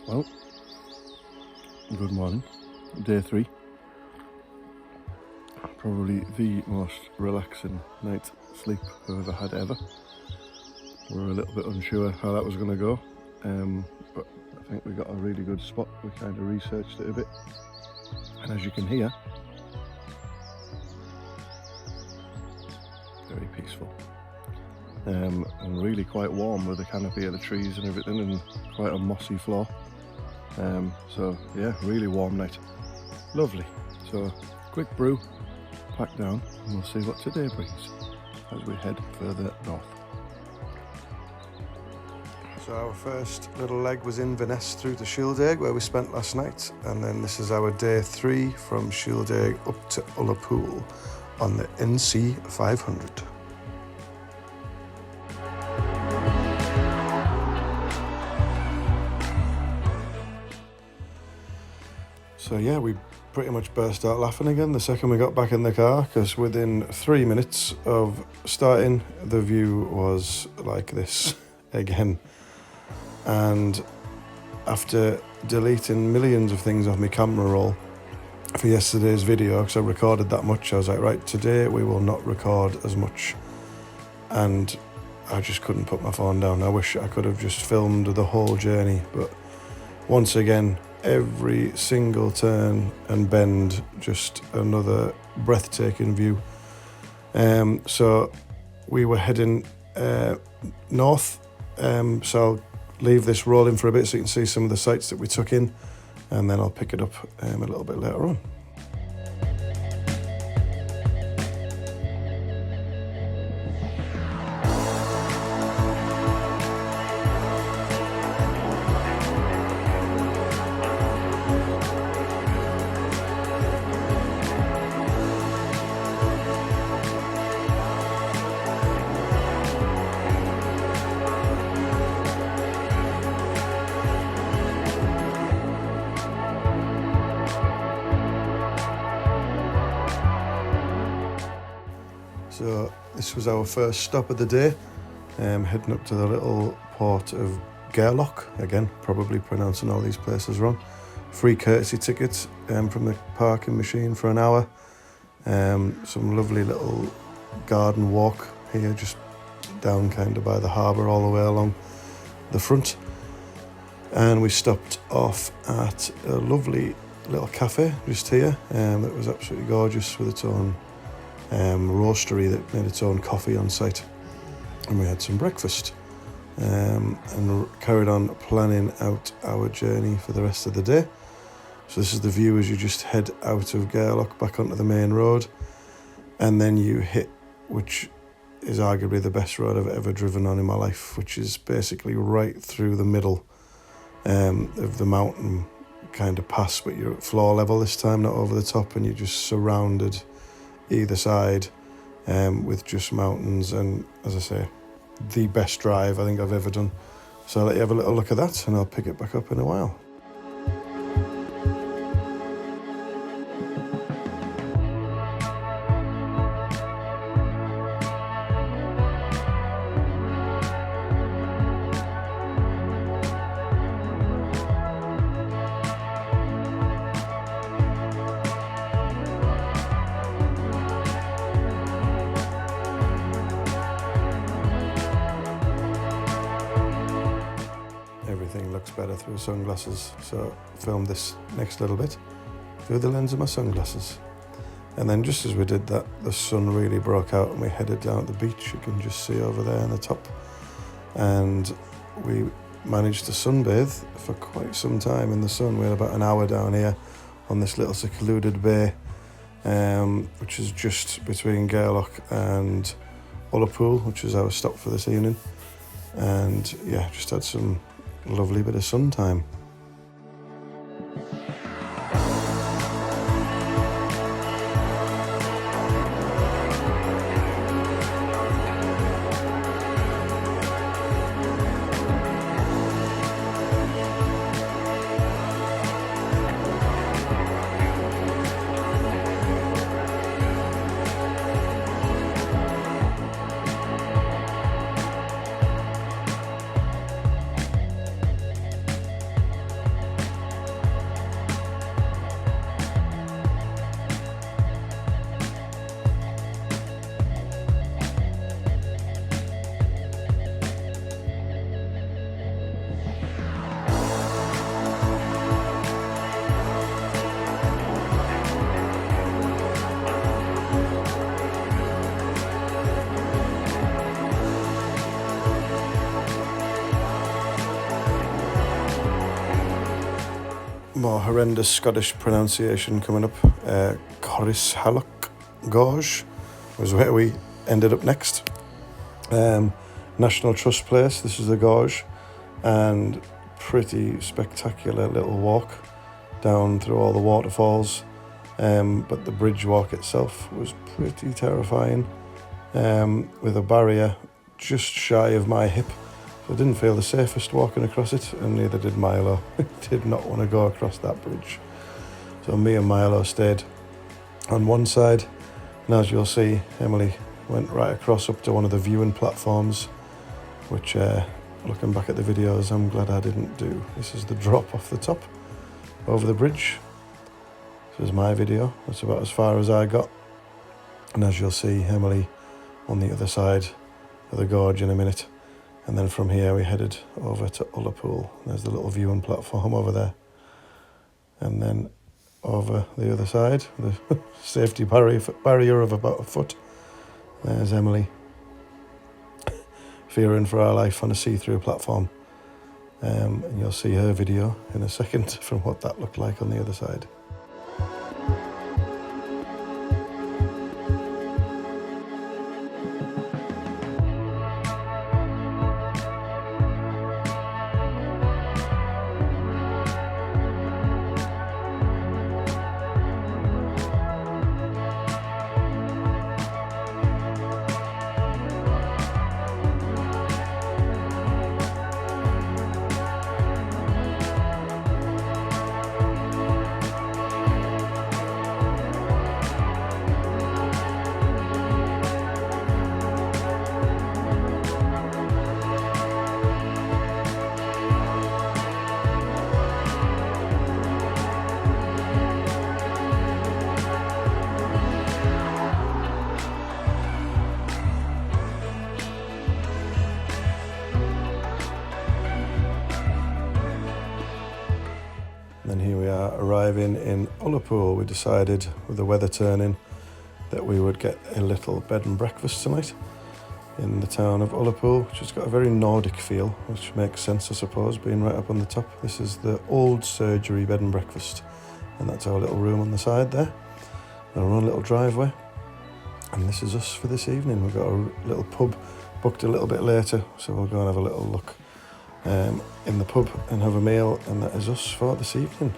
Well, good morning. Day 3. Probably the most relaxing night's sleep I've ever had ever. We were a little bit unsure how that was going to go, but I think we got a really good spot. We kind of researched it a bit, and as you can hear, very peaceful. And really quite warm with the canopy of the trees and everything, and quite a mossy floor. So yeah, really warm night. Lovely. So quick brew, pack down, and we'll see what today brings as we head further north. So our first little leg was Inverness through to Sheildaig, where we spent last night, and then this is our day 3 from Sheildaig up to Ullapool on the NC 500. So yeah, we pretty much burst out laughing again the second we got back in the car, because within 3 minutes of starting, the view was like this again. And after deleting millions of things off my camera roll for yesterday's video, because I recorded that much, I was like, right, today we will not record as much. And I just couldn't put my phone down. I wish I could have just filmed the whole journey, but once again, every single turn and bend, just another breathtaking view. So we were heading north, so I'll leave this rolling for a bit so you can see some of the sights that we took in, and then I'll pick it up a little bit later on. So this was our first stop of the day, heading up to the little port of Sheildaig, again probably pronouncing all these places wrong. Free courtesy tickets from the parking machine for an hour. Some lovely little garden walk here, just down kind of by the harbour all the way along the front. And we stopped off at a lovely little cafe just here that was absolutely gorgeous, with its own roastery that made its own coffee on site, and we had some breakfast and carried on planning out our journey for the rest of the day. So this is the view as you just head out of Sheildaig back onto the main road, and then you hit, which is arguably the best road I've ever driven on in my life, which is basically right through the middle of the mountain kind of pass, but you're at floor level this time, not over the top, and you're just surrounded either side with just mountains, and as I say, the best drive I think I've ever done. So I'll let you have a little look at that, and I'll pick it back up in a while. Everything looks better through sunglasses, so I filmed this next little bit through the lens of my sunglasses. And then just as we did that, the sun really broke out and we headed down at the beach. You can just see over there on the top, and we managed to sunbathe for quite some time in the sun. We had about an hour down here on this little secluded bay, which is just between Sheildaig and Ullapool, which is our stop for this evening. And yeah, just had some lovely bit of sun time. more horrendous Scottish pronunciation coming up. Corris Hallock Gorge was where we ended up next. National Trust Place, this is the gorge, and pretty spectacular little walk down through all the waterfalls, but the bridge walk itself was pretty terrifying, with a barrier just shy of my hip. So I didn't feel the safest walking across it, and neither did Milo. Did not want to go across that bridge. So me and Milo stayed on one side, and as you'll see, Emily went right across up to one of the viewing platforms, which, looking back at the videos, I'm glad I didn't do. This is the drop off the top over the bridge. This is my video. That's about as far as I got. And as you'll see, Emily on the other side of the gorge in a minute. And then from here we headed over to Ullapool. There's the little viewing platform over there. And then over the other side, the safety barrier of about a foot. There's Emily, fearing for our life on a see-through platform. And you'll see her video in a second from what that looked like on the other side. And here we are arriving in Ullapool. We decided, with the weather turning, that we would get a little bed and breakfast tonight in the town of Ullapool, which has got a very Nordic feel, which makes sense, I suppose, being right up on the top. This is the old surgery bed and breakfast, and that's our little room on the side there, our own little driveway. And this is us for this evening. We've got a little pub booked a little bit later, so we'll go and have a little look in the pub and have a meal, and that is us for this evening.